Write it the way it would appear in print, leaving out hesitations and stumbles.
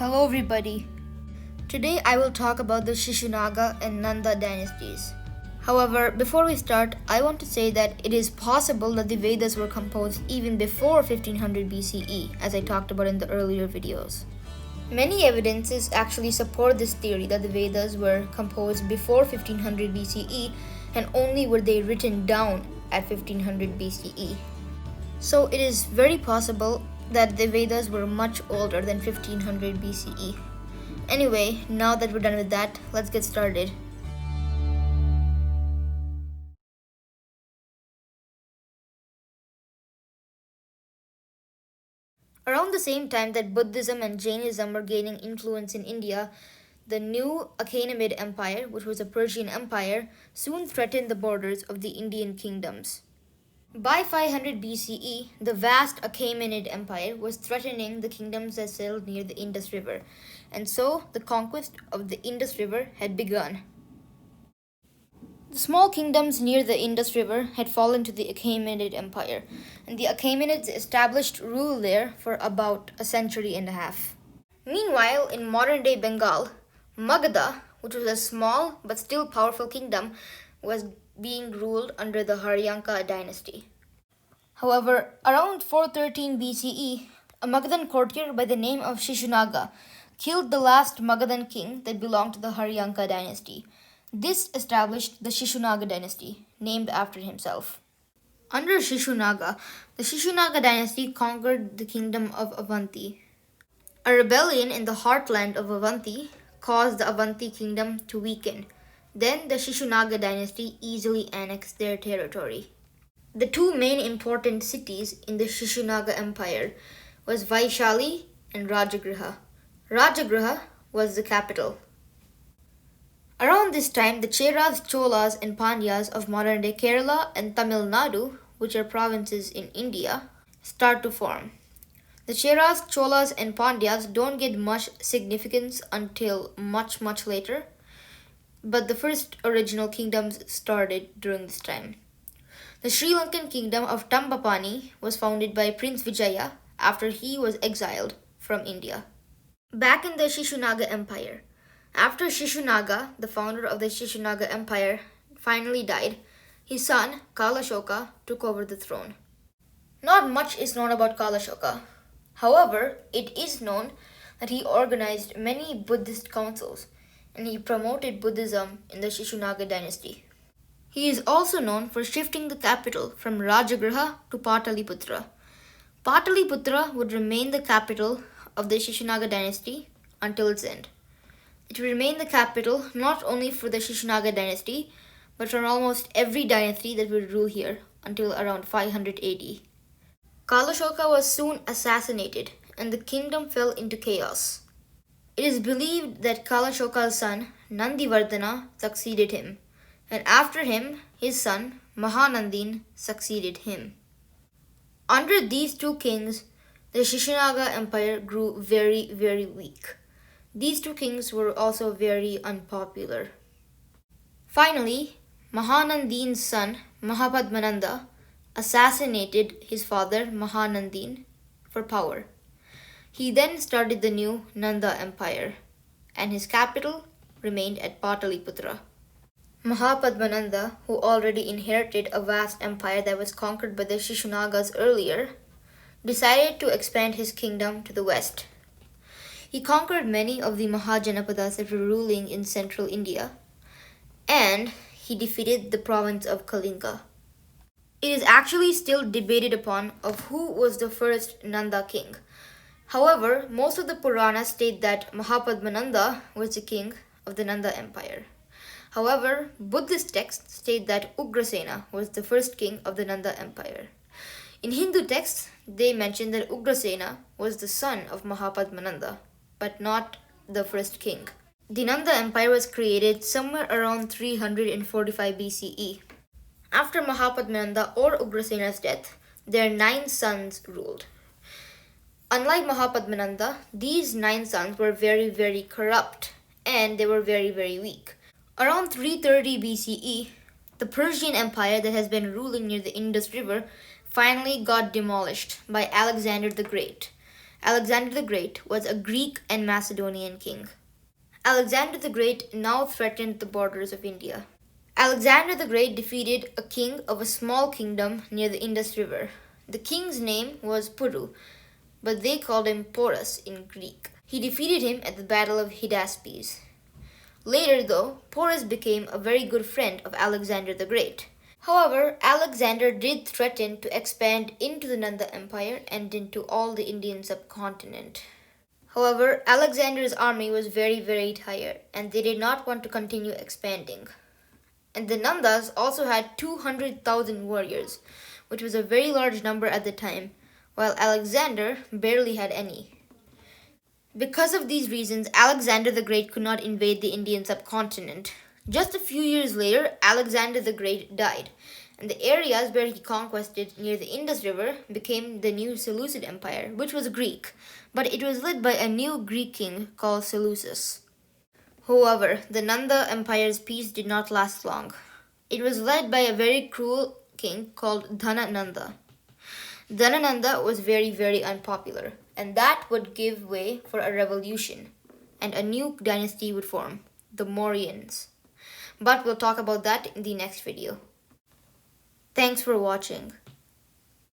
Hello everybody. Today I will talk about the Shishunaga and Nanda dynasties. However, before we start, I want to say that it is possible that the Vedas were composed even before 1500 BCE, as I talked about in the earlier videos. Many evidences actually support this theory that the Vedas were composed before 1500 BCE and only were they written down at 1500 BCE. So it is very possible that the Vedas were much older than 1500 BCE. Anyway, now that we're done with that, let's get started. Around the same time that Buddhism and Jainism were gaining influence in India, the new Achaemenid Empire, which was a Persian empire, soon threatened the borders of the Indian kingdoms. By 500 BCE, the vast Achaemenid Empire was threatening the kingdoms that settled near the Indus River, and so the conquest of the Indus River had begun. The small kingdoms near the Indus River had fallen to the Achaemenid Empire, and the Achaemenids established rule there for about a century and a half. Meanwhile, in modern-day Bengal, Magadha, which was a small but still powerful kingdom, was being ruled under the Haryanka dynasty. However, around 413 BCE, a Magadhan courtier by the name of Shishunaga killed the last Magadhan king that belonged to the Haryanka dynasty. This established the Shishunaga dynasty, named after himself. Under Shishunaga, the Shishunaga dynasty conquered the kingdom of Avanti. A rebellion in the heartland of Avanti caused the Avanti kingdom to weaken. Then the Shishunaga dynasty easily annexed their territory. The two main important cities in the Shishunaga Empire was Vaishali and Rajagriha. Rajagriha was the capital. Around this time, the Cheras, Cholas and Pandyas of modern-day Kerala and Tamil Nadu, which are provinces in India, start to form. The Cheras, Cholas and Pandyas don't get much significance until much later, but the first original kingdoms started during this time. The Sri Lankan kingdom of Tambapani was founded by Prince Vijaya after he was exiled from India. Back in the Shishunaga Empire, after Shishunaga, the founder of the Shishunaga Empire, finally died, his son Kalashoka took over the throne. Not much is known about Kalashoka. However, it is known that he organized many Buddhist councils and he promoted Buddhism in the Shishunaga dynasty. He is also known for shifting the capital from Rajagriha to Pataliputra. Pataliputra would remain the capital of the Shishunaga dynasty until its end. It would remain the capital not only for the Shishunaga dynasty, but for almost every dynasty that would rule here until around 500 AD. Kalashoka was soon assassinated and the kingdom fell into chaos. It is believed that Kalashoka's son, Nandivardhana, succeeded him, and after him, his son, Mahanandin, succeeded him. Under these two kings, the Shishunaga Empire grew very weak. These two kings were also very unpopular. Finally, Mahanandin's son, Mahapadmananda, assassinated his father, Mahanandin, for power. He then started the new Nanda Empire, and his capital remained at Pataliputra. Mahapadmananda, who already inherited a vast empire that was conquered by the Shishunagas earlier, decided to expand his kingdom to the west. He conquered many of the Mahajanapadas that were ruling in central India, and he defeated the province of Kalinga. It is actually still debated upon of who was the first Nanda king. However, most of the Puranas state that Mahapadmananda was the king of the Nanda Empire. However, Buddhist texts state that Ugrasena was the first king of the Nanda Empire. In Hindu texts, they mention that Ugrasena was the son of Mahapadmananda, but not the first king. The Nanda Empire was created somewhere around 345 BCE. After Mahapadmananda or Ugrasena's death, their 9 sons ruled. Unlike Mahapadmananda, these 9 sons were very corrupt and they were very weak. Around 330 BCE, the Persian Empire that has been ruling near the Indus River finally got demolished by Alexander the Great. Alexander the Great was a Greek and Macedonian king. Alexander the Great now threatened the borders of India. Alexander the Great defeated a king of a small kingdom near the Indus River. The king's name was Puru, but they called him Porus in Greek. He defeated him at the Battle of VEDAS-BEFORE. Later, though, Porus became a very good friend of Alexander the Great. However, Alexander did threaten to expand into the Nanda Empire and into all the Indian subcontinent. However, Alexander's army was very tired, and they did not want to continue expanding. And the Nandas also had 200,000 warriors, which was a very large number at the time, while Alexander barely had any. Because of these reasons, Alexander the Great could not invade the Indian subcontinent. Just a few years later, Alexander the Great died, and the areas where he conquered near the Indus River became the new Seleucid Empire, which was Greek, but it was led by a new Greek king called Seleucus. However, the Nanda Empire's peace did not last long. It was led by a very cruel king called Dhanananda. Dhanananda was very unpopular, and that would give way for a revolution, and a new dynasty would form, the Mauryans. But we'll talk about that in the next video. Thanks for watching.